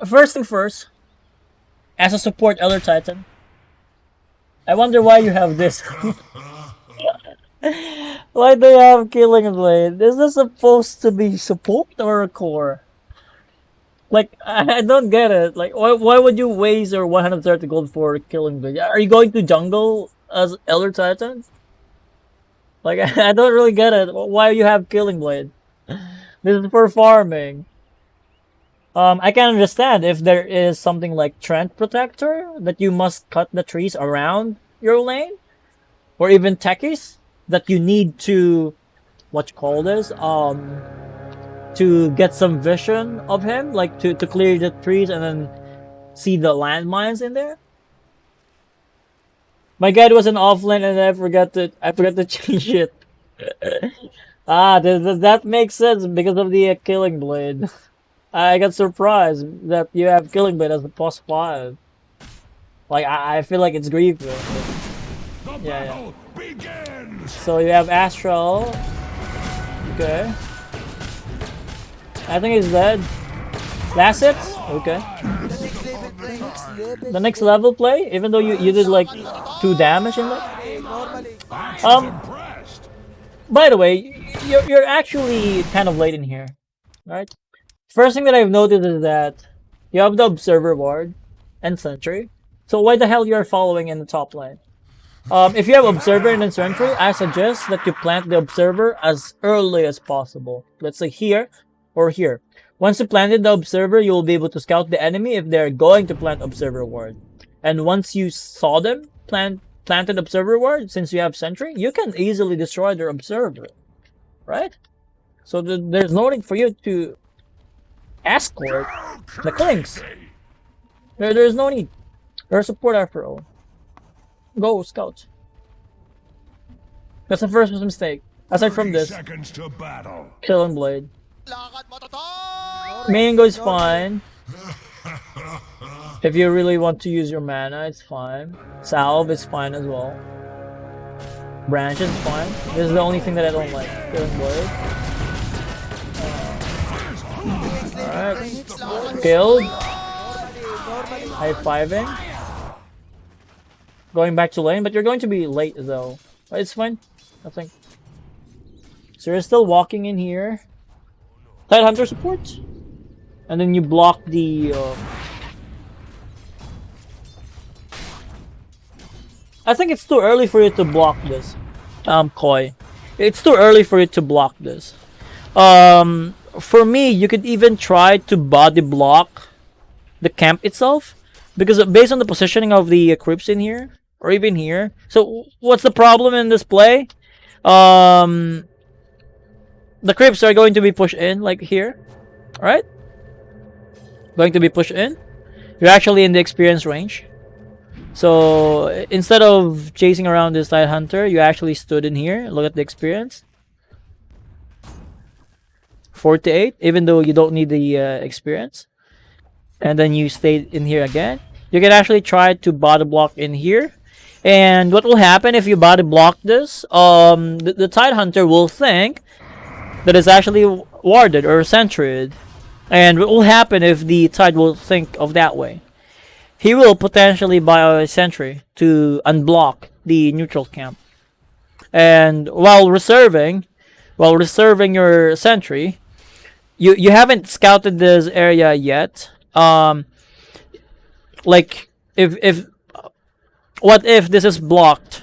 First thing first, as a support Elder Titan, I wonder why you have this. Why do you have Killing Blade? Is this supposed to be support or a core? Like, I don't get it. Like, why would you waste your 130 gold for Killing Blade? Are you going to jungle as Elder Titan? Like, I don't really get it. Why you have Killing Blade? This is for farming. I can understand if there is something like Trend Protector that you must cut the trees around your lane, or even techies that you need to, what you call this, to get some vision of him, like to clear the trees and then see the landmines in there. My guide was an offline and I forgot to change it. That makes sense because of the Killing Blade. I got surprised that you have Killing Blade as a plus 5. Like, I feel like it's grievous. Yeah. So you have Astral. Okay. I think he's dead. That's it? Okay. The next level play? Even though you did like 2 damage in that? By the way, you're actually kind of late in here. Right? First thing that I've noticed is that you have the Observer Ward and Sentry. So why the hell you are following in the top lane? If you have Observer and then Sentry, I suggest that you plant the Observer as early as possible. Let's say here or here. Once you planted the Observer, you will be able to scout the enemy if they're going to plant Observer Ward. And once you saw them planted Observer Ward, since you have Sentry, you can easily destroy their Observer. Right? So there's no need for you to escort the Klings. There's no need. There's support after all. Go, Scout. That's the first mistake. Aside from this, Killing Blade. Mango is fine. If you really want to use your mana, it's fine. Salve is fine as well. Branch is fine. This is the only thing that I don't like. Killing Blade. Alright. Killed. High-fiving. Going back to lane, but you're going to be late though. But it's fine. I think. So you're still walking in here. Tide Hunter support. And then you block the... I think it's too early for you to block this. Koi. It's too early for you to block this. For me, you could even try to body block the camp itself. Because based on the positioning of the creeps in here, or even here. So, what's the problem in this play? The creeps are going to be pushed in, like here. Alright? Going to be pushed in. You're actually in the experience range. So, instead of chasing around this Tide Hunter, you actually stood in here. Look at the experience. 48, even though you don't need the experience. And then you stayed in here again. You can actually try to body block in here. And what will happen if you body block this? The Tide Hunter will think that it's actually warded or sentryed. And what will happen if the Tide will think of that way? He will potentially buy a sentry to unblock the neutral camp. And while reserving your sentry, you haven't scouted this area yet. Like what if this is blocked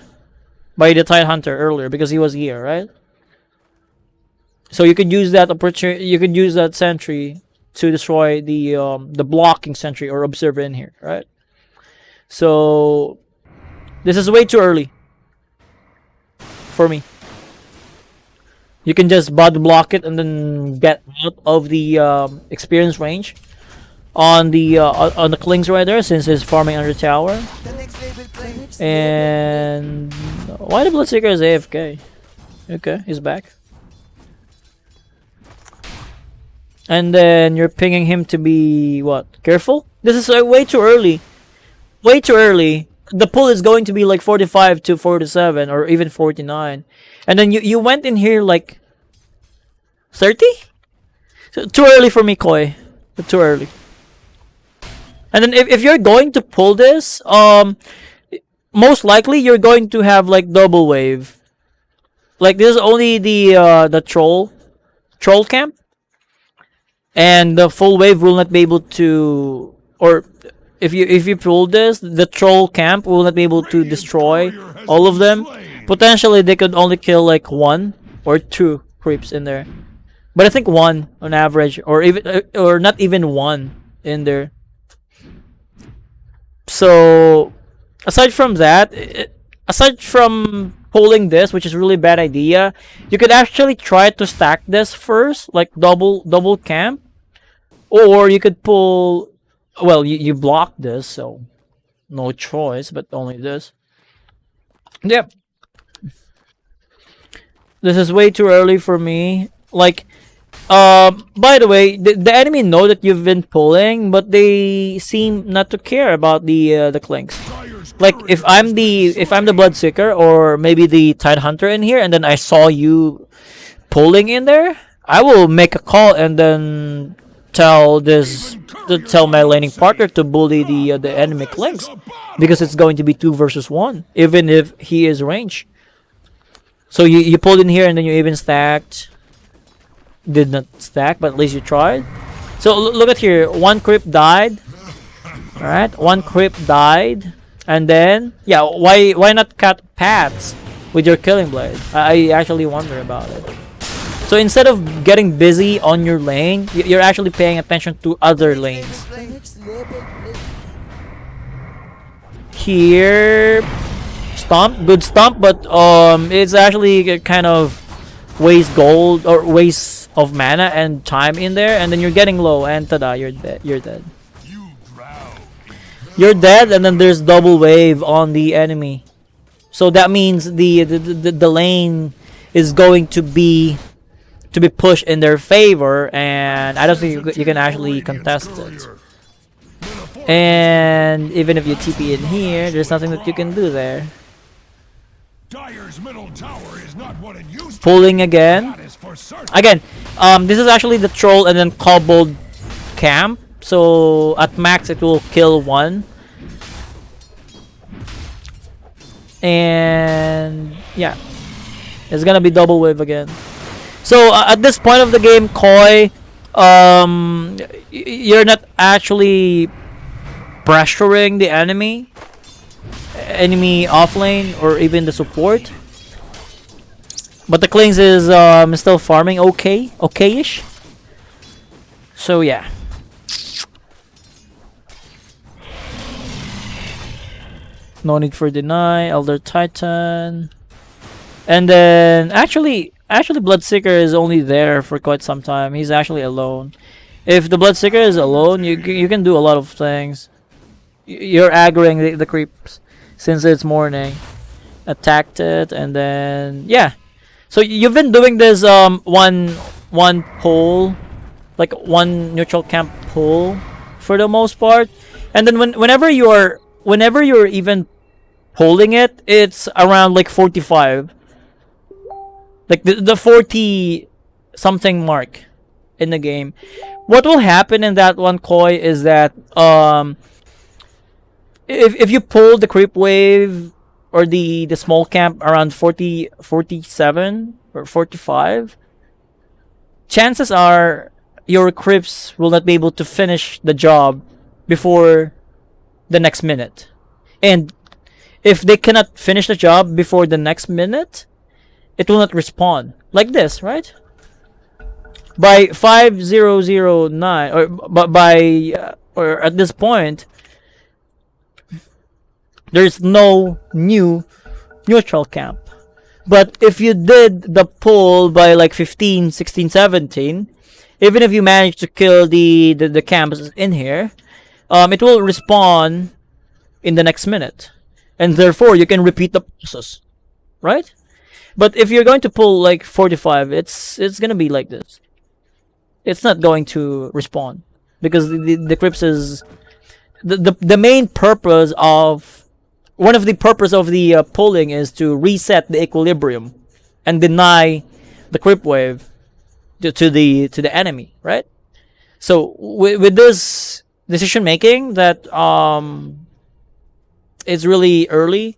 by the Tide Hunter earlier because he was here, right? So you could use that opportunity. You could use that sentry to destroy the blocking sentry or observer in here, right? So this is way too early for me. You can just body block it and then get out of the experience range on the Klings right there, since he's farming under tower. And why the Bloodseeker is AFK? Okay, he's back. And then you're pinging him to be what? Careful. This is way too early. Way too early. The pull is going to be like 45 to 47 or even 49. And then you went in here like 30? So, too early for me, Koi. Too early. And then if you're going to pull this, most likely you're going to have like double wave. Like this is only the troll camp, and the full wave will not be able to, or if you pull this, the troll camp will not be able to destroy all of them. Potentially they could only kill like 1 or 2 creeps in there, but I think 1 on average, or even or not even 1 in there. So aside from that, aside from pulling this, which is really bad idea, you could actually try to stack this first, like double camp, or you could pull. Well, you block this, so no choice, but only this. Yep. This is way too early for me. Like, by the way, the enemy know that you've been pulling, but they seem not to care about the clinks. Like if I'm the Bloodseeker or maybe the Tide Hunter in here, and then I saw you pulling in there, I will make a call and then tell my laning partner to bully the enemy clinks, because it's going to be 2 versus 1, even if he is range. So you pulled in here and then you even stacked. Did not stack, but at least you tried. So look at here, 1 creep died. All right, 1 creep died. And then, yeah, why not cut paths with your killing blade? I actually wonder about it. So instead of getting busy on your lane, you're actually paying attention to other lanes. Here, stomp, good stomp, but it's actually kind of waste gold or waste of mana and time in there, and then you're getting low, and tada, you're dead. You're dead, and then there's double wave on the enemy. So that means the lane is going to be pushed in their favor, and I don't think you can actually contest it. And even if you TP in here, there's nothing that you can do there. Pulling again. This is actually the troll and then cobbled camp. So at max it will kill 1. And yeah, it's gonna be double wave again. So at this point of the game, Koi, you're not actually pressuring the enemy offlane or even the support. But the Klings is still farming okay-ish. So yeah. No need for deny, Elder Titan. And then actually Bloodseeker is only there for quite some time. He's actually alone. If the Bloodseeker is alone, you can do a lot of things. You're aggroing the creeps since it's morning. Attacked it, and then yeah. So you've been doing this one pull, like 1 neutral camp pull for the most part, and then whenever you're even pulling it, it's around like 45, like the 40 something mark in the game. What will happen in that one, Koi, is that if you pull the creep wave or the small camp around 40, 47 or 45, chances are your creeps will not be able to finish the job before the next minute. And if they cannot finish the job before the next minute, it will not respawn. Like this, right? By 5009, or at this point, there's no new neutral camp. But if you did the pull by like 15, 16, 17, even if you manage to kill the camps in here, it will respawn in the next minute. And therefore, you can repeat the process. Right? But if you're going to pull like 45, it's going to be like this. It's not going to respawn. Because the Crypts is... The main purpose of... One of the purpose of the pulling is to reset the equilibrium and deny the creep wave to the enemy, right? So with this decision making that it's really early.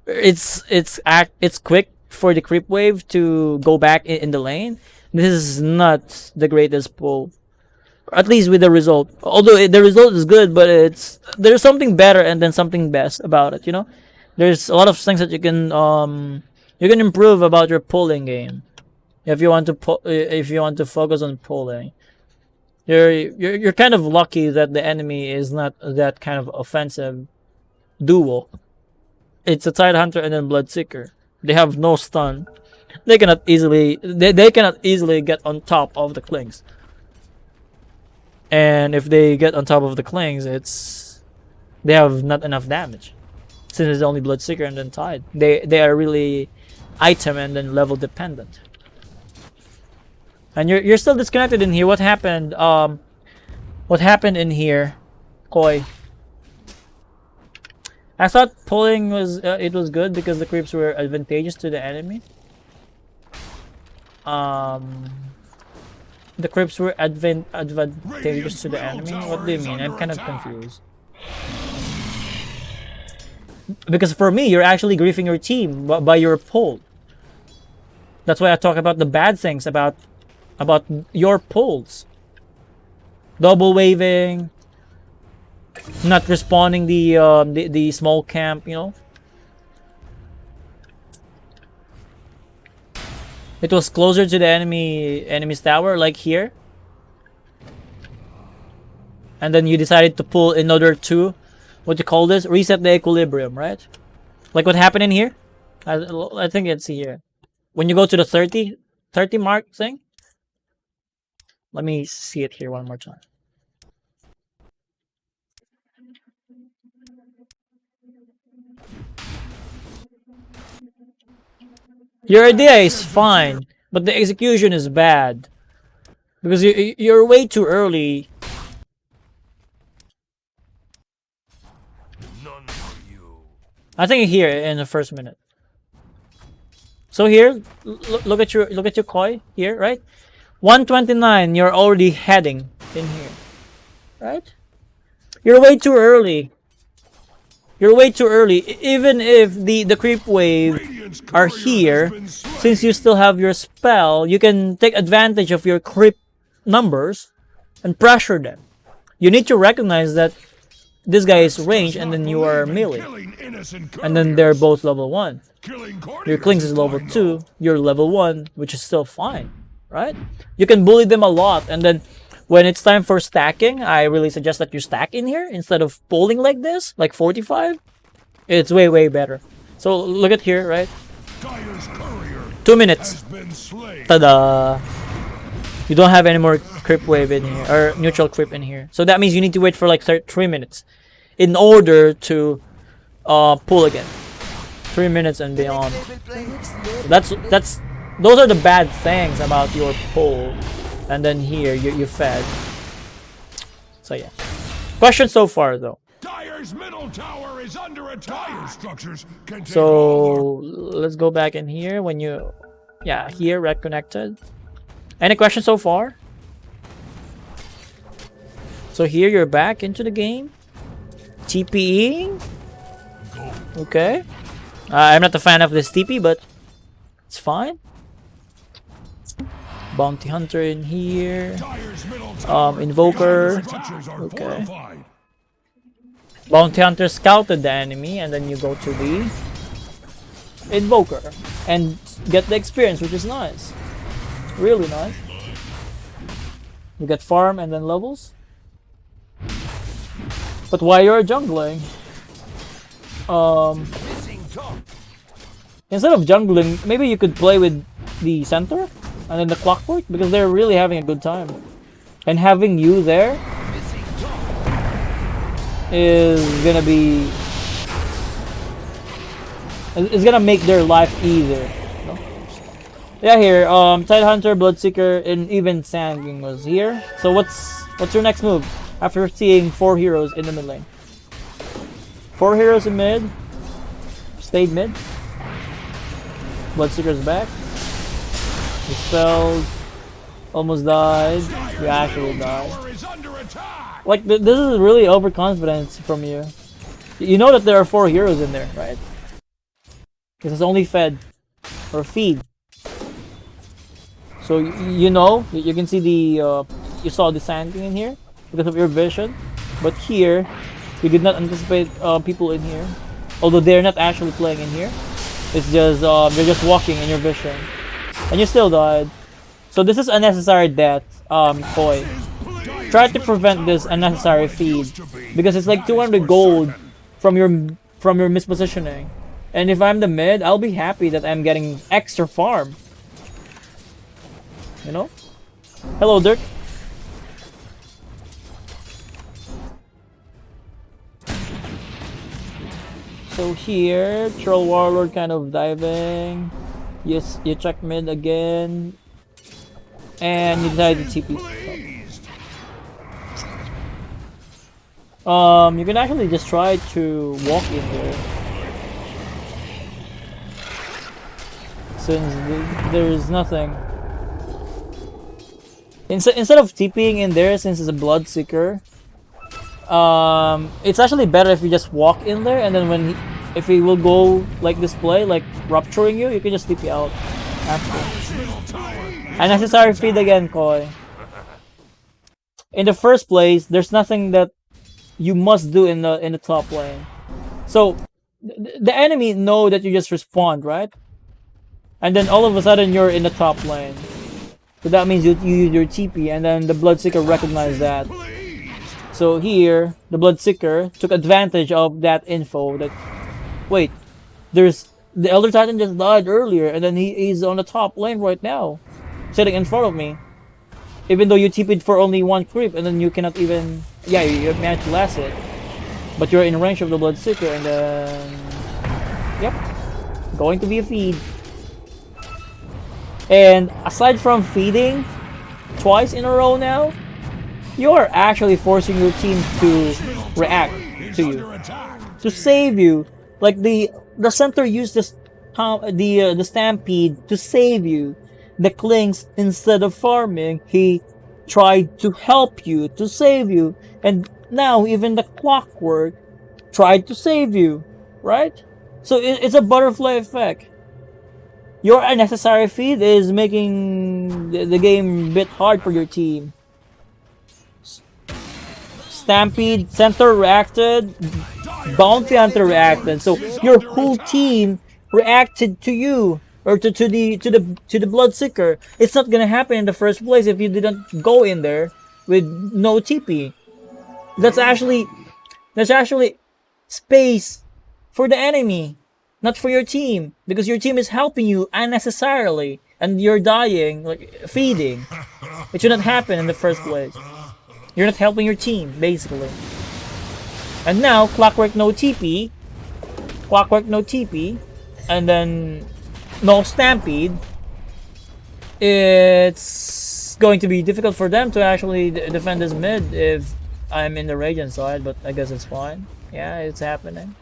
It's quick for the creep wave to go back in the lane. This is not the greatest pull, at least with the result. Although the result is good, but there's something better and then something best about it. You know, there's a lot of things that you can improve about your pulling game if you want to focus on pulling. You're kind of lucky that the enemy is not that kind of offensive duo. It's a Tidehunter and then Bloodseeker. They have no stun. They cannot easily get on top of the Klings. And if they get on top of the Klings, they have not enough damage. Since it's only Bloodseeker and then Tide. They are really item and then level dependent. And you're still disconnected in here. What happened? What happened in here, Koi? I thought pulling was good because the creeps were advantageous to the enemy. The creeps were advantageous to the enemy. What do you mean? I'm kind of confused. Because for me, you're actually griefing your team by your pull. That's why I talk about the bad things about your pulls. Double waving. Not respawning the small camp, you know. It was closer to the enemy's tower, like here. And then you decided to pull in order to, what you call this? Reset the equilibrium, right? Like what happened in here? I think it's here. When you go to the 30 mark thing. Let me see it here one more time. Your idea is fine, but the execution is bad. Because you're way too early. I think here in the first minute. So here, look at your Koi here, right? 129, you're already heading in here, right? You're way too early. You're way too early. Even if the creep wave are here, since you still have your spell, you can take advantage of your creep numbers and pressure them. You need to recognize that this guy is range and then you are melee. And then they're both level 1. Your Klings is level 2, you're level 1, which is still fine, right? You can bully them a lot, and then when it's time for stacking, I really suggest that you stack in here instead of pulling like this, like 45. It's way better. So look at here, right? 2 minutes. Tada! You don't have any more creep wave in here, or neutral creep in here. So that means you need to wait for like 3 minutes in order to pull again. 3 minutes and beyond. Those are the bad things about your pull. And then here you fed. So yeah. Question so far though. Dyer's middle tower is under attack. Structures can take So let's go back in here when you, yeah, here reconnected. Any questions so far? So here you're back into the game. TPing. Okay. I'm not a fan of this TP, but it's fine. Bounty Hunter in here. Invoker. Okay. Bounty Hunter scouted the enemy, and then you go to the Invoker and get the experience, which is nice. Really nice. You get farm and then levels. But while you're jungling, instead of jungling, maybe you could play with the center and then the clockwork, because they're really having a good time. And having you there is gonna be, it's gonna make their life easier. You know? Yeah, here, Tidehunter, Bloodseeker, and even Sanding was here. So what's your next move after seeing 4 heroes in the mid lane? 4 heroes in mid. Stayed mid. Bloodseeker's back. Dispelled. Almost died. You actually died. Like, this is really overconfidence from you. You know that there are 4 heroes in there, right? Because it's only fed. Or feed. So, you know, you can see the, you saw the sanding in here because of your vision. But here, you did not anticipate people in here. Although they're not actually playing in here. It's just, they're just walking in your vision. And you still died. So this is unnecessary death, Koi. Try to prevent this unnecessary feed. Because it's like 200 gold from your mispositioning. And if I'm the mid, I'll be happy that I'm getting extra farm. You know? Hello, Dirk. So here, Troll Warlord kind of diving. Yes, you check mid again. And you decide to TP. You can actually just try to walk in there. Since there's nothing. Instead of TPing in there, since it's a Bloodseeker, it's actually better if you just walk in there, and then if he will go like this play, like rupturing you, you can just TP out after. Unnecessary feed again, Koi. In the first place, there's nothing that you must do in the top lane. So the enemy know that you just respawned, right? And then all of a sudden you're in the top lane. So that means you use your TP, and then the Bloodseeker recognized that. So here, the Bloodseeker took advantage of that info that, wait, there's, the Elder Titan just died earlier, and then he's on the top lane right now, sitting in front of me. Even though you TP'd for only 1 creep, and then you cannot even, yeah, you managed to last it. But you're in range of the Bloodseeker, and then, yep, going to be a feed. And aside from feeding twice in a row now, you are actually forcing your team to react to you, to save you. Like the center used the Stampede to save you. The Klings, instead of farming, he tried to help you, to save you. And now even the Clockwork tried to save you, right? So it's a butterfly effect. Your unnecessary feed is making the game a bit hard for your team. Stampede center reacted, Bounty Hunter reacted, so your whole team reacted to you, or to the Bloodseeker. It's not gonna happen in the first place if you didn't go in there with no TP. That's actually space for the enemy, not for your team, because your team is helping you unnecessarily, and you're dying, like feeding. It should not happen in the first place. You're not helping your team, basically. And now, Clockwork no TP, and then no Stampede. It's going to be difficult for them to actually defend this mid if I'm in the Radiant side, but I guess it's fine. Yeah, it's happening.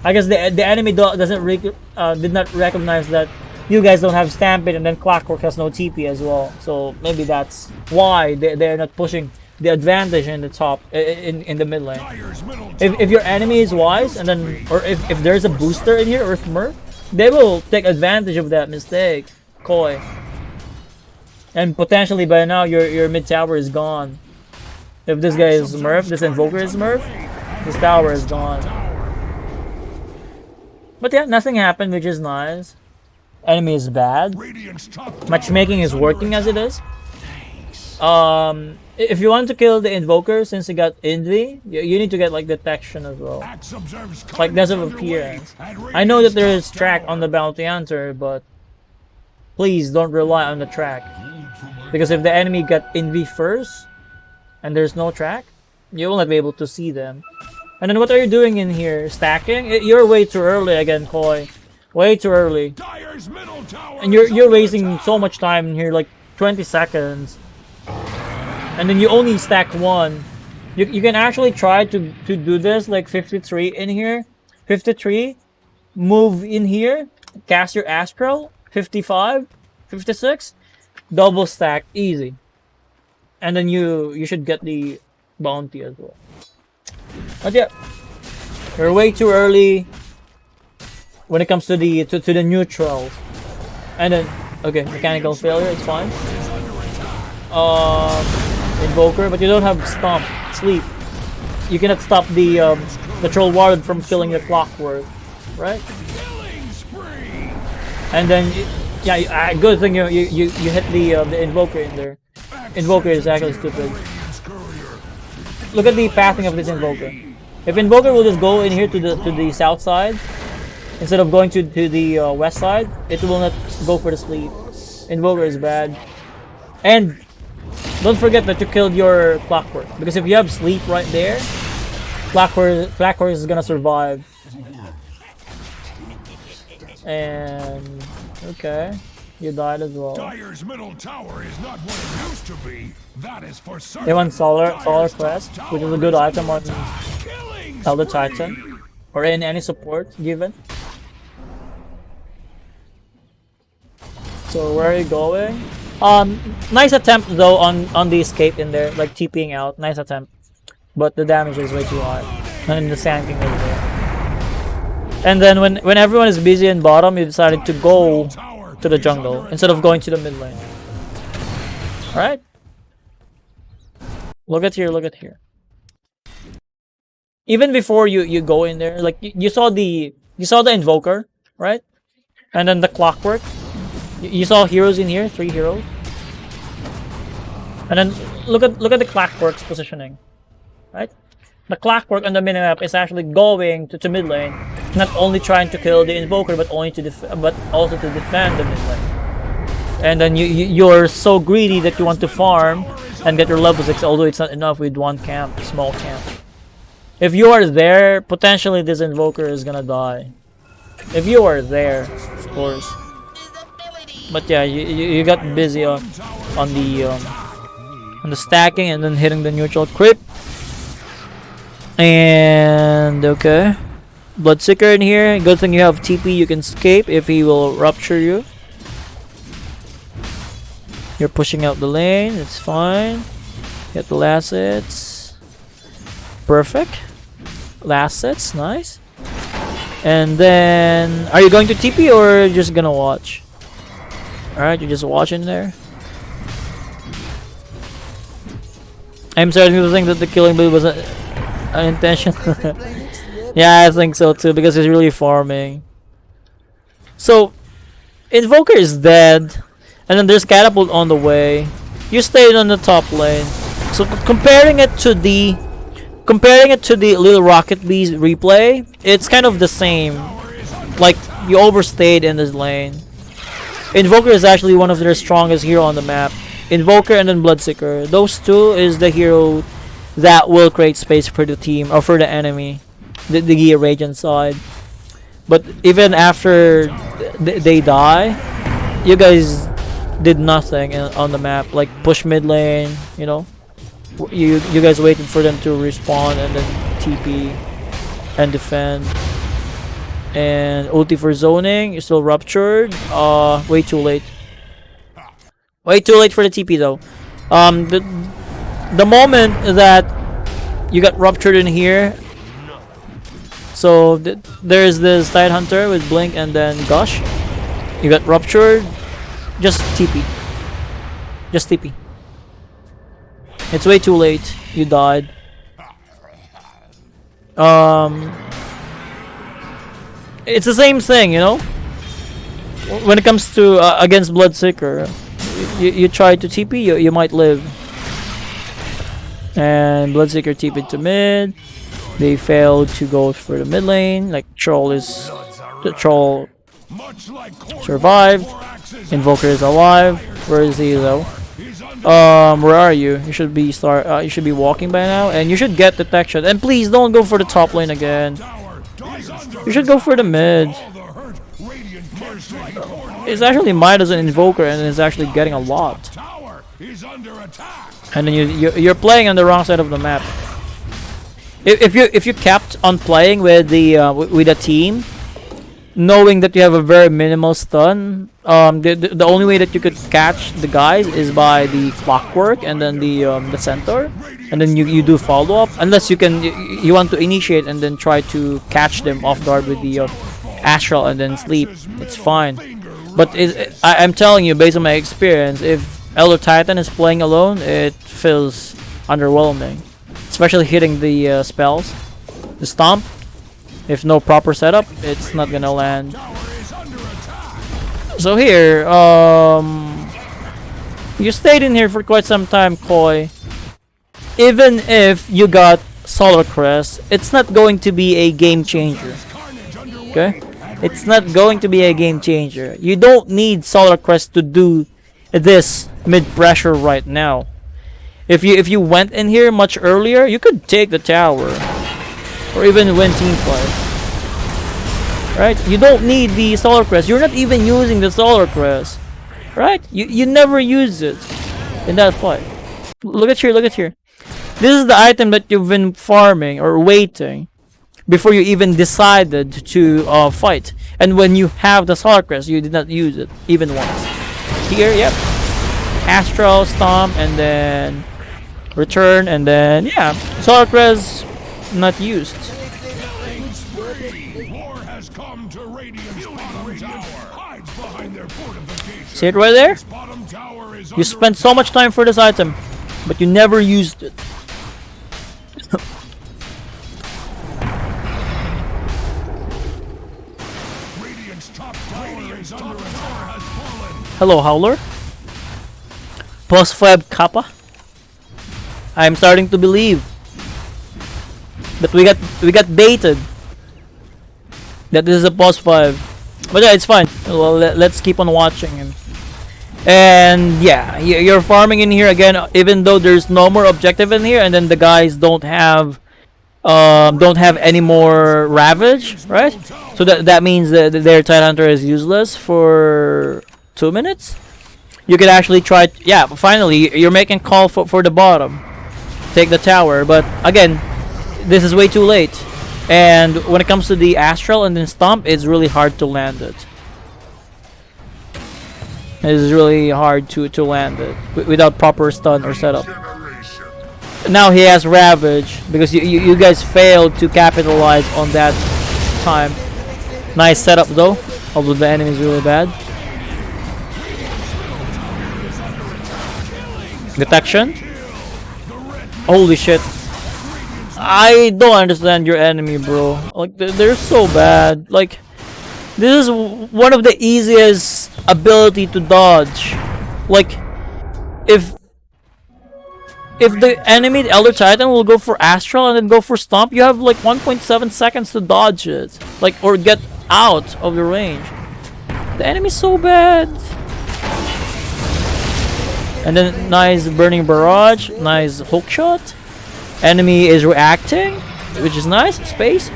I guess the enemy did not recognize that you guys don't have Stampede, and then Clockwork has no TP as well. So maybe that's why they're not pushing the advantage in the top, in the mid lane. If your enemy is wise, and then, or if there's a booster in here, or Smurf, they will take advantage of that mistake, Koi. And potentially by now your mid tower is gone. If this guy is Smurf, this Invoker is Smurf, this tower is gone. But yeah, nothing happened, which is nice. Enemy is bad. Matchmaking is working as it is. If you want to kill the Invoker, since he got Envy, you need to get like detection as well. Like Death of Appearance. I know that there is track on the Bounty Hunter, but please don't rely on the track. Because if the enemy got Envy first, and there's no track, you will not be able to see them. And then what are you doing in here? Stacking? You're way too early again, Koi. Way too early. And you're wasting so much time in here, like 20 seconds. And then you only stack 1. You can actually try to do this, like 53 in here. 53. Move in here. Cast your Astral. 55. 56. Double stack. Easy. And then you should get the bounty as well. But yeah, you're way too early when it comes to the neutrals. And then okay, mechanical failure, it's fine. Invoker, but you don't have stomp, sleep. You cannot stop the troll ward from killing the clockwork, right? And then yeah, good thing you hit the invoker in there. Invoker is actually stupid. Look at the pathing of this invoker. If invoker will just go in here to the south side instead of going to the west side, it will not go for the sleep. Invoker is bad. And don't forget that you killed your clockwork, because if you have sleep right there, clockwork is gonna survive. And okay, you died as well. Dyer's middle tower is not what it used to be. That is for certain. They want Solar Crest, which is a good item on Elder Titan or in any support given. So where are you going? Nice attempt though on the escape in there, like TPing out. Nice attempt, but the damage is way too high, and the Sand King is there. And then when everyone is busy in bottom, you decided to go to the jungle instead of going to the mid lane. All right. Look at here. Look at here. Even before you go in there, like you saw the invoker, right? And then the clockwork. You saw heroes in here, 3 heroes. And then look at the clockwork's positioning, right? The clockwork on the minimap is actually going to mid lane, not only trying to kill the invoker, but also to defend the mid lane. And then you're so greedy that you want to farm and get your level 6, although it's not enough with one camp, small camp. If you are there, potentially this invoker is gonna die. If you are there, of course. But yeah, you got busy on the stacking and then hitting the neutral creep. And okay, Bloodseeker in here. Good thing you have TP. You can escape if he will rupture you. You're pushing out the lane. It's fine. Get the last hits. Perfect. Last hits. Nice. And then, are you going to TP or just gonna watch? Alright, you're just watching there. I'm starting to think that the killing blue was unintentional. Yeah, I think so too, because he's really farming. So, Invoker is dead, and then there's Catapult on the way. You stayed on the top lane. So comparing it to the Little Rocket Bees replay, it's kind of the same. Like, you overstayed in this lane. Invoker is actually one of their strongest hero on the map. Invoker and then Bloodseeker. Those two is the hero that will create space for the team or for the enemy, the Gear Radiant side. But even after they die, you guys did nothing on the map. Like push mid lane, you know. You guys waited for them to respawn and then TP and defend. And ulti for zoning, you're still ruptured. Way too late. Way too late for the TP though. The moment that you got ruptured in here, so there's this Tide Hunter with Blink and then Gush. You got ruptured. Just TP. Just TP. It's way too late. You died. It's the same thing, you know. When it comes to against Bloodseeker, you try to TP, you might live. And Bloodseeker TP'd to mid. They failed to go for the mid lane. Like the troll survived. Invoker is alive. Where is he though? Where are you? You should be walking by now, and you should get detection. And please don't go for the top lane again. You should go for the mid. It's actually Might as an Invoker, and it's actually getting a lot. And then you're playing on the wrong side of the map. If you kept on playing with the team, knowing that you have a very minimal stun, the only way that you could catch the guys is by the clockwork and then the centaur, and then you do follow up, unless you want to initiate and then try to catch them off guard with the astral and then sleep. It's fine, but I'm telling you, based on my experience, if Elder Titan is playing alone, it feels underwhelming, especially hitting the spells, the stomp. If no proper setup, it's not gonna land. So here, you stayed in here for quite some time, Koi. Even if you got Solar Crest, it's not going to be a game changer. Okay? It's not going to be a game changer. You don't need Solar Crest to do this mid-pressure right now. If you went in here much earlier, you could take the tower. Or even win team fight. Right? You don't need the Solar Crest. You're not even using the Solar Crest. Right? You never use it in that fight. Look at here, look at here. This is the item that you've been farming or waiting before you even decided to fight. And when you have the Solar Crest, you did not use it even once. Here, yep. Astral, Stomp, and then Return, and then, yeah, Solar Crest not used. See it right there? You spent so much time for this item, but you never used it. Hello, Howler. Plus 5 Kappa. I'm starting to believe that we got baited. That this is a plus 5. But yeah, it's fine. Well, let's keep on watching him. And yeah, you're farming in here again, even though there's no more objective in here, and then the guys don't have any more ravage, right? So that means that their Titan Hunter is useless for 2 minutes. You could actually try. Yeah, finally you're making call for the bottom. Take the tower, but again, this is way too late. And when it comes to the Astral and then Stomp, it's really hard to land it. It's really hard to land it without proper stun or setup. Now he has Ravage because you guys failed to capitalize on that time. Nice setup though, although the enemy is really bad. Detection. Holy shit. I don't understand your enemy, bro. Like, they're so bad. Like, this is one of the easiest ability to dodge. Like, if the enemy Elder Titan will go for Astral and then go for Stomp, you have like 1.7 seconds to dodge it. Like, or get out of the range. The enemy's so bad. And then nice Burning Barrage, nice hook shot. Enemy is reacting, which is nice. Space.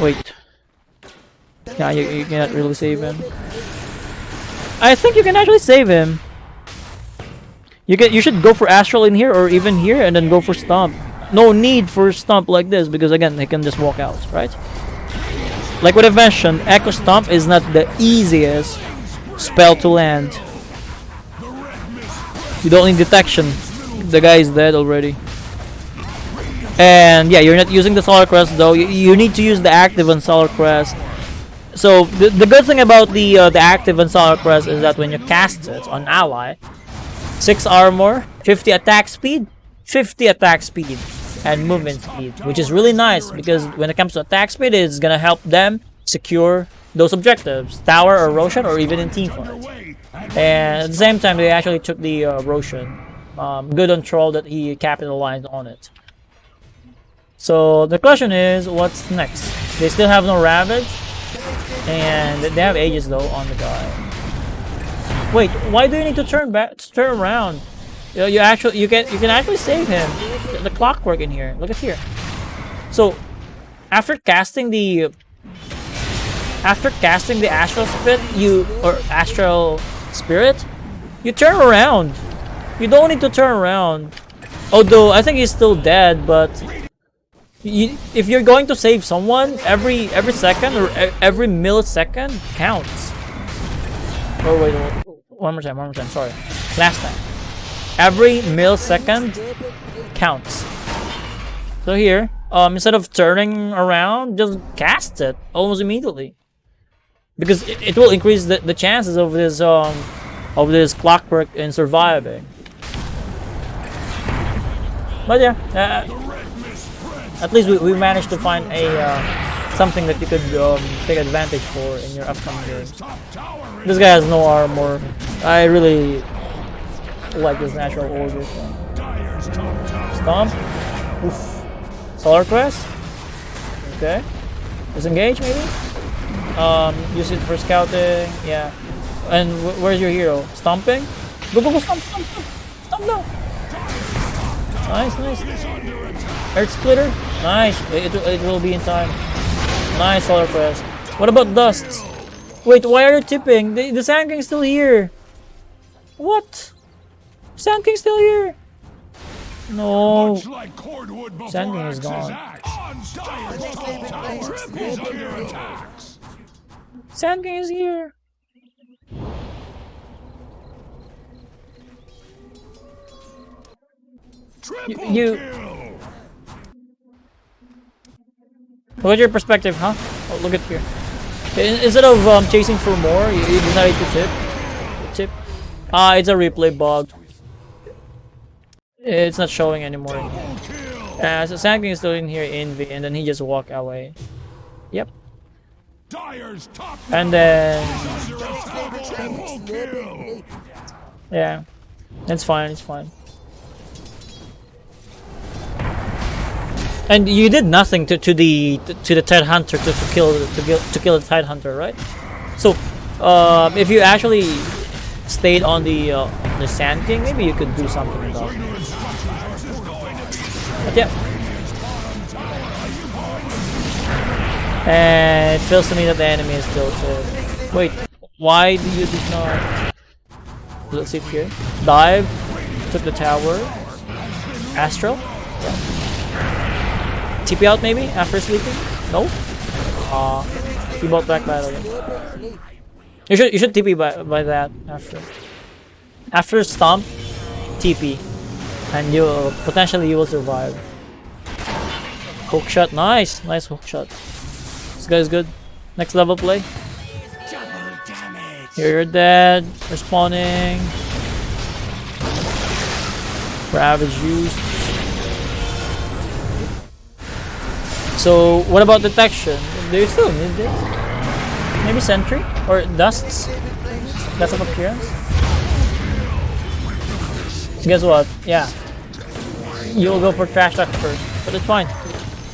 Wait. Yeah, you cannot really save him. I think you can actually save him. You should go for Astral in here or even here and then go for Stomp. No need for Stomp like this because again he can just walk out, right? Like what I mentioned, Echo Stomp is not the easiest spell to land. You don't need detection. The guy is dead already. And yeah, you're not using the Solar Crest though. You need to use the active on Solar Crest. So the good thing about the active on Solar Crest is that when you cast it on ally, 6 armor, 50 attack speed, 50 attack speed, and movement speed, which is really nice because when it comes to attack speed, it's gonna help them secure those objectives, Tower or Roshan, or even in teamfight. And at the same time, they actually took the Roshan. Good on Troll that he capitalized on it. So the question is, what's next? They still have no Ravage, and they have Aegis though on the guy. Wait, why do you need to turn around? You can actually save him. The clockwork in here. Look at here. So after casting the Astral Spirit, you turn around. You don't need to turn around. Although I think he's still dead, but If you're going to save someone, every second or every millisecond counts. Oh wait, one more time. Sorry, last time. Every millisecond counts. So here, instead of turning around, just cast it almost immediately, because it will increase the chances of this clockwork in surviving. But yeah, at least we managed to find something that you could take advantage for in your upcoming games. This guy has no armor. I really like this natural order. Stomp. Oof. Solar Crest. Okay. Disengage maybe. Use it for scouting. Yeah. And where's your hero? Stomping. Go stomp now. Nice. Earth Splitter. Nice. It will be in time. Nice Solar Crest. What about Dust? Wait, why are you tipping? The Sand King's still here. What? Sand King's still here. No. Sand King is gone. Sand King is here. You. Look at your perspective, huh? Oh, look at here. Instead of chasing for more, you decided to tip. It's a replay bug. It's not showing anymore. So Sand King is still in here, Envy, and then he just walked away. Yep. And then yeah, it's fine. And you did nothing to the Tide Hunter to kill the Tide Hunter, right? So if you actually stayed on the Sand King, maybe you could do something about it. But yeah. And it feels to me that the enemy is tilted. Wait, why do you did not? Let's see here. Dive, took the tower. Astral. Yeah. TP out maybe after sleeping. No. He bought back battle. You should TP by that after stomp, TP, and you potentially you will survive. Hook shot, nice hook shot. This guy's good. Next level play. Here you're dead. Respawning. Ravage used. So what about detection? Do you still need this? Maybe sentry or dusts? Dust of appearance. Guess what? Yeah. You'll go for trash talk first, but it's fine.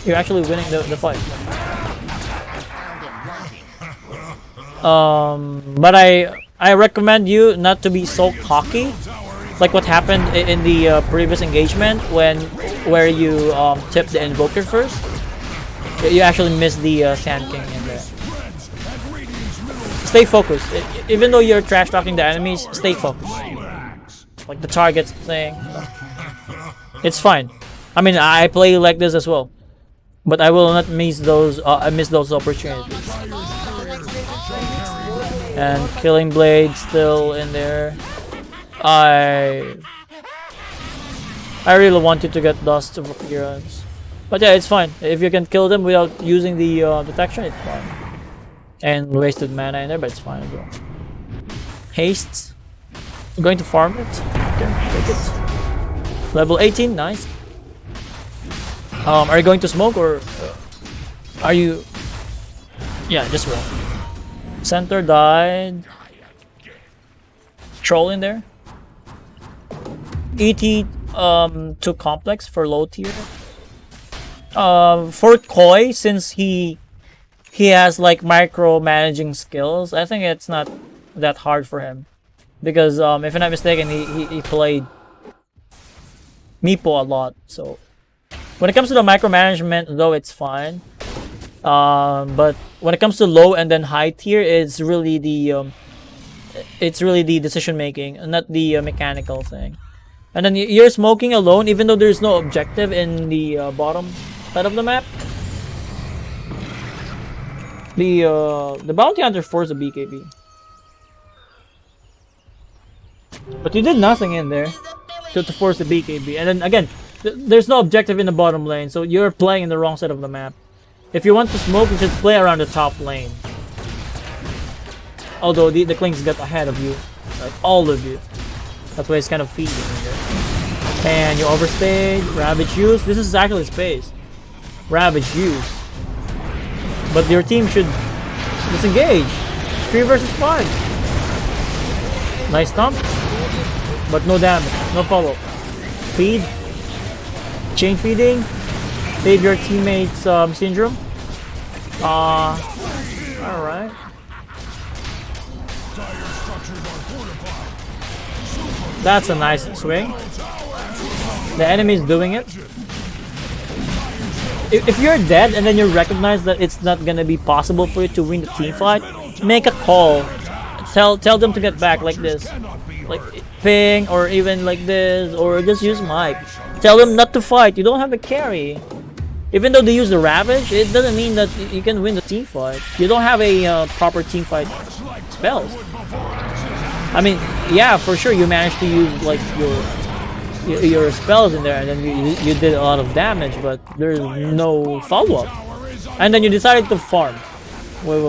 You're actually winning the fight. But I recommend you not to be so cocky, like what happened in the previous engagement where you tipped the invoker first. You actually missed the Sand King in there. Stay focused. Even though you're trash talking the enemies, stay focused. Like the targets thing. It's fine. I mean, I play like this as well, but I will not miss those. Miss those opportunities. And Killing Blade still in there. I really wanted to get Dust of Appearance, but yeah, it's fine. If you can kill them without using the detection, it's fine. And wasted mana in there, but it's fine as well. Haste. I'm going to farm it. Okay, take it. Level 18, nice. Are you going to smoke or are you? Yeah, just roll. Center died. Troll in there. ET too complex for low tier. For Koi, since he has like micromanaging skills, I think it's not that hard for him. Because if I'm not mistaken, he played Meepo a lot. So when it comes to the micromanagement, though, it's fine. But when it comes to low and then high tier, it's really the decision making, and not the mechanical thing. And then you're smoking alone, even though there's no objective in the bottom side of the map. The bounty hunter forced a BKB. But you did nothing in there to force the BKB. And then again, there's no objective in the bottom lane, so you're playing in the wrong side of the map. If you want to smoke, you should play around the top lane. Although the Klings got ahead of you. Like all of you. That's why it's kind of feeding here. And you overstayed. Ravage use. This is actually space. Ravage use. But your team should disengage. 3 versus 5. Nice stomp. But no damage. No follow-up. Feed. Chain feeding. Save your teammates' syndrome. Alright. That's a nice swing. The enemy is doing it. If you're dead and then you recognize that it's not gonna be possible for you to win the team fight, make a call. Tell them to get back like this, like ping, or even like this, or just use mic. Tell them not to fight. You don't have a carry. Even though they use the Ravage, it doesn't mean that you can win the team fight. You don't have a proper team fight spells. I mean, yeah, for sure you managed to use like your spells in there, and then you did a lot of damage, but there's no follow-up. And then you decided to farm. Wait.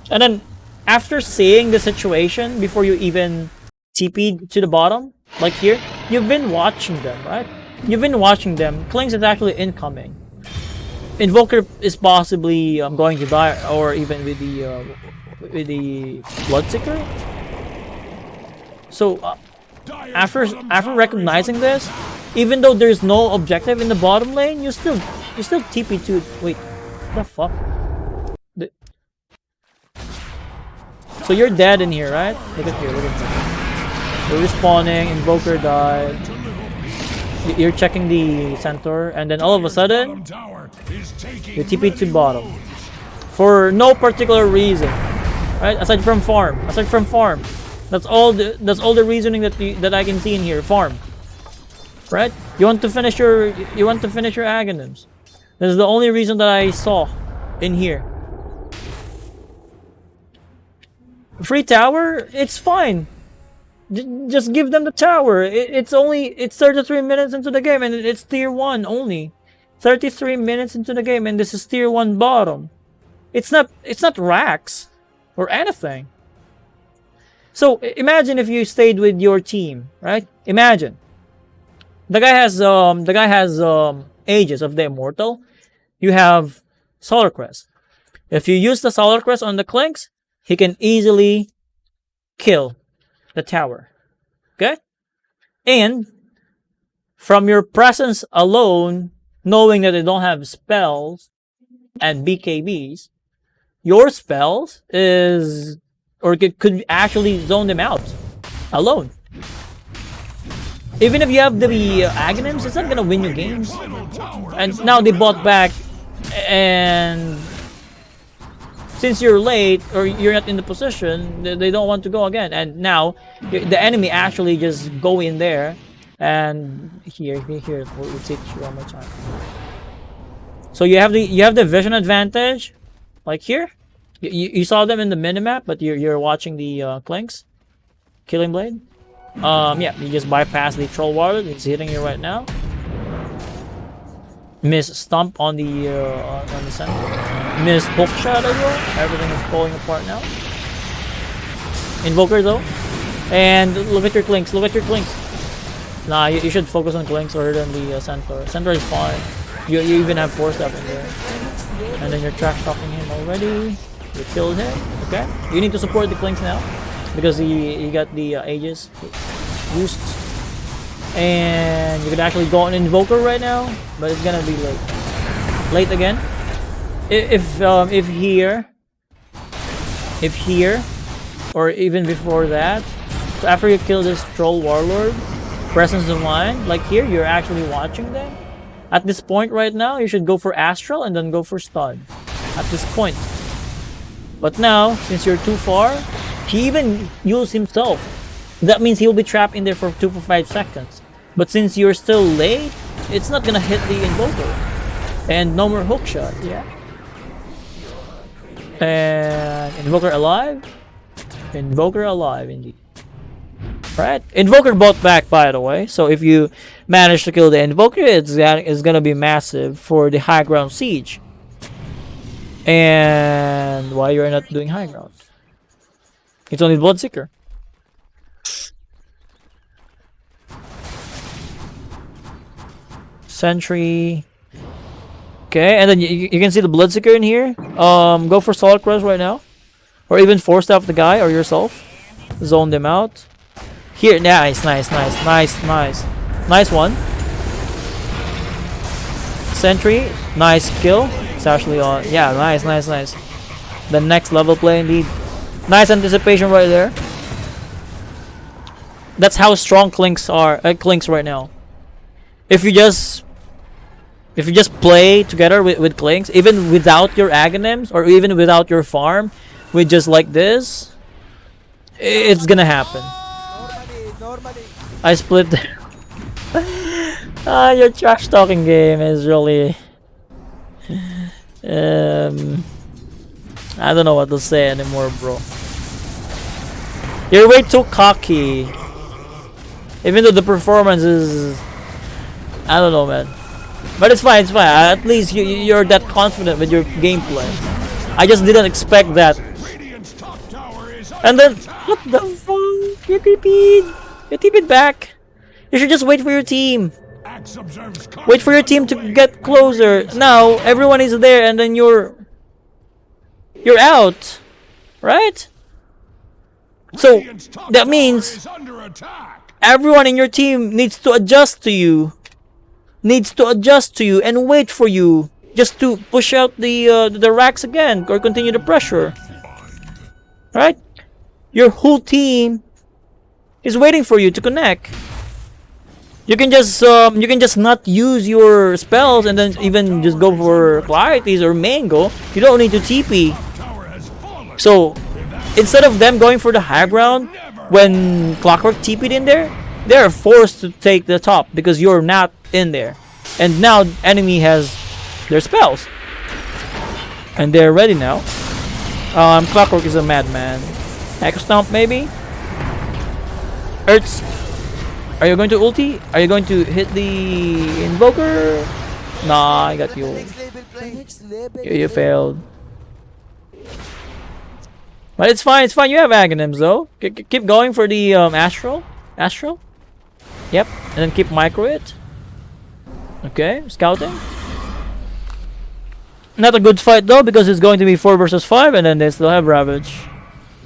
And then, after seeing the situation, before you even TP'd to the bottom, like here, you've been watching them, right? You've been watching them. Klings is actually incoming. Invoker is possibly going to die, or even with the Bloodseeker. So, after recognizing this, even though there's no objective in the bottom lane, you still TP to. Wait, what the fuck? So you're dead in here, right? Look at here, look at here. You're respawning, Invoker died. You're checking the Centaur, and then all of a sudden, you TP to bottom. For no particular reason. Right? Aside from farm. That's all the reasoning that I can see in here. Farm. Right? You want to finish your Aghanims. This is the only reason that I saw in here. Free tower, it's fine. Just give them the tower. It's 33 minutes into the game, and it's tier 1 only. 33 minutes into the game, and this is tier 1 bottom. It's not racks or anything. So imagine if you stayed with your team, right? Imagine the guy has Aegis of the Immortal. You have Solar Crest. If you use the Solar Crest on the Klings, he can easily kill the tower. Okay? And from your presence alone, knowing that they don't have spells and BKBs, your spells could actually zone them out alone. Even if you have the Aghanims, it's not gonna win you games. And now they bought back, and since you're late or you're not in the position, they don't want to go again. And now the enemy actually just go in there, and here we'll take you one more time. So you have the vision advantage, like here. You saw them in the minimap, but you're watching the Klings, Killing Blade. Yeah, you just bypass the Troll Warlord. It's hitting you right now. Miss Stomp on the center. Miss Hookshot as well. Everything is falling apart now. Invoker though. And look at your Klings. Nah, you should focus on Klings rather than the Centaur. Centaur is fine. You even have 4-step in there. And then you're trash talking him already. You killed him. Okay. You need to support the Klings now, because he got the Aegis boost. And you could actually go on Invoker right now, but it's gonna be late again. If here, or even before that, so after you kill this Troll Warlord, presence of mind, like here, you're actually watching them. At this point right now, you should go for Astral and then go for Stun. At this point. But now, since you're too far, he even used himself. That means he'll be trapped in there for 5 seconds. But since you're still late, it's not gonna hit the Invoker. And no more hook shot, yeah. And Invoker alive? Invoker alive indeed. Right? Invoker bought back, by the way. So if you manage to kill the Invoker, it's gonna be massive for the high ground siege. And why you're not doing high ground? It's only Bloodseeker. Sentry. Okay, and then you can see the Bloodseeker in here. Go for Solid Crush right now. Or even force staff the guy or yourself. Zone them out. Here, nice. Nice one. Sentry, nice kill. It's actually on. Yeah, nice. The next level play indeed. Nice anticipation right there. That's how strong Clinks are. Clinks right now. If you just play together with Clinks, even without your Aghanims or even without your farm, with just like this, it's gonna happen. Normally. I split there. Your trash talking game is really I don't know what to say anymore, bro. You're way too cocky. Even though the performance is, I don't know, man. But it's fine. At least you're that confident with your gameplay. I just didn't expect that. And then, what the fuck? You TP'd back. You should just wait for your team. Wait for your team to get closer. Now, everyone is there and then you're out. Right? So, that means everyone in your team needs to adjust to you. And wait for you just to push out the racks again or continue the pressure. Right? Your whole team is waiting for you to connect. You can just not use your spells and then even just go for Clarities or Mango. You don't need to TP. So instead of them going for the high ground when Clockwork TP'd in there, they're forced to take the top because you're not in there. And now enemy has their spells. And they're ready now. Clockwork is a madman. Echo Stomp maybe? Earths. Are you going to ulti? Are you going to hit the Invoker? Nah, I got you. You failed. But it's fine. You have Aghanims though. Keep going for the Astral. Yep. And then keep micro it. Okay, scouting. Not a good fight though because it's going to be 4 versus 5 and then they still have Ravage.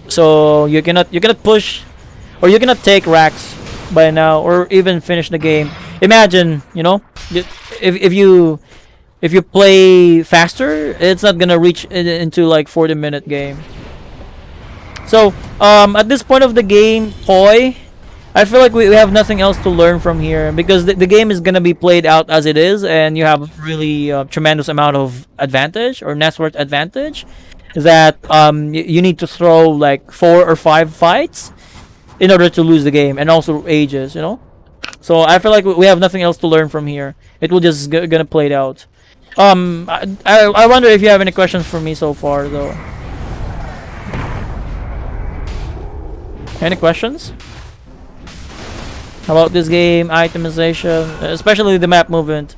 So you cannot push or you cannot take racks by now or even finish the game. Imagine, if you play faster, it's not gonna reach into like 40-minute game. So at this point of the game, Poi, I feel like we have nothing else to learn from here because the game is gonna be played out as it is, and you have really tremendous amount of advantage or net worth advantage that you need to throw like 4 or 5 fights in order to lose the game, and also ages, So I feel like we have nothing else to learn from here. It will just gonna play it out. I wonder if you have any questions for me so far though. Any questions about this game, itemization, especially the map movement?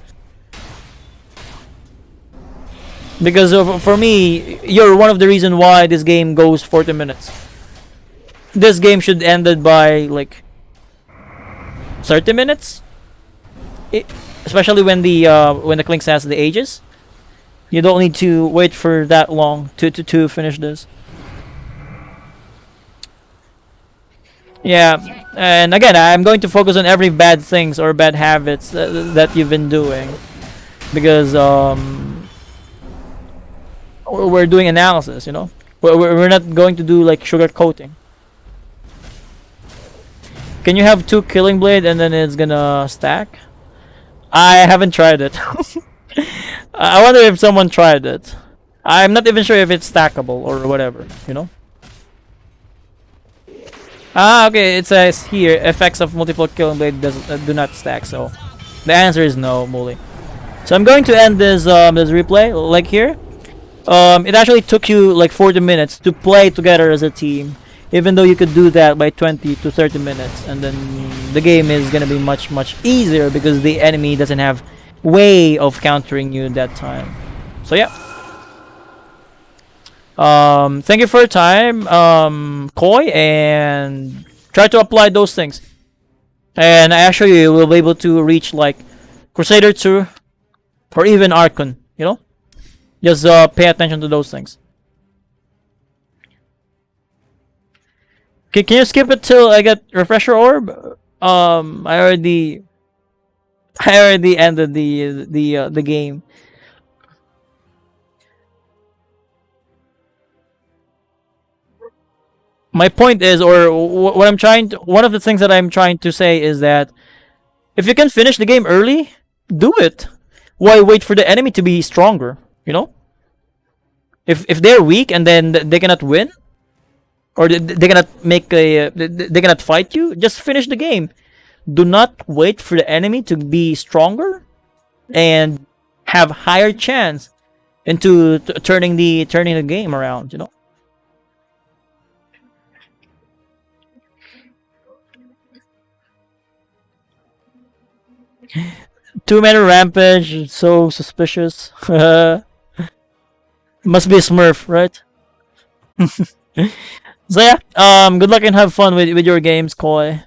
Because for me, you're one of the reason why this game goes 40 minutes. This game should ended by like 30 minutes. Especially when the Clinks has the ages. You don't need to wait for that long to finish this. Yeah, and again, I'm going to focus on every bad things or bad habits that you've been doing, because we're doing analysis, we're not going to do like sugar coating. Can you have 2 Killing Blade and then it's gonna stack? I haven't tried it. I wonder if someone tried it. I'm not even sure if it's stackable or whatever, Ah, okay, it says here effects of multiple Killing Blade do not stack, so The answer is no, Muli. So I'm going to end this replay like here. It actually took you like 40 minutes to play together as a team, even though you could do that by 20 to 30 minutes, and then the game is gonna be much easier because the enemy doesn't have way of countering you that time. So yeah. Thank you for your time, Koi, and try to apply those things. And I assure you will be able to reach like Crusader 2 or even Archon, you know? Just pay attention to those things. Okay, can you skip it till I get refresher orb? I already ended the game. My point is, or what I'm trying to, one of the things that I'm trying to say is that if you can finish the game early, do it. Why wait for the enemy to be stronger? You know, if they're weak and then they cannot win, or they cannot make a, they cannot fight you, just finish the game. Do not wait for the enemy to be stronger and have higher chance into turning the game around. You know. 2-mana rampage, so suspicious. Must be a Smurf, right? So yeah, good luck and have fun with your games, Koi.